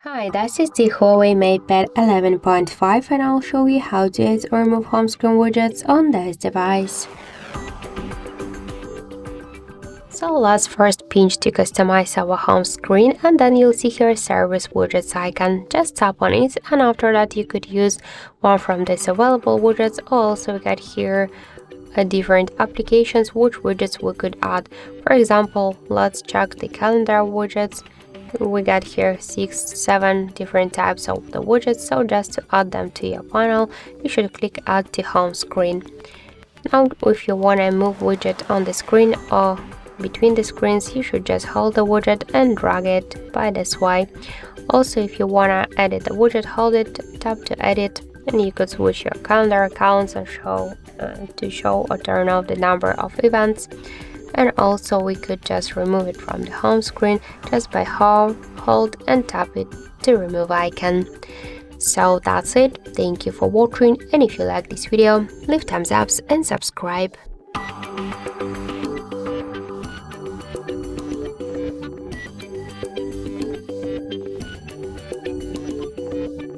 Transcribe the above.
Hi, this is the Huawei MatePad 11.5 and I'll show you how to add or remove home screen widgets on this device. So let's first pinch to customize our home screen, and then you'll see here service widgets icon. Just tap on it, and after that you could use one from this available widgets. Also we got here different applications which widgets we could add. For example, let's check the calendar widgets. We got here 6-7 different types of the widgets, so just to add them to your panel you should click add to home screen. Now if you want to move widget on the screen or between the screens, you should just hold the widget and drag it by this way. Also, if you want to edit the widget, hold it, tap to edit, and you could switch your calendar accounts and show or turn off the number of events. And also we could just remove it from the home screen just by hold and tap it to remove icon. So that's it. Thank you for watching, and if you like this video, leave thumbs up and subscribe.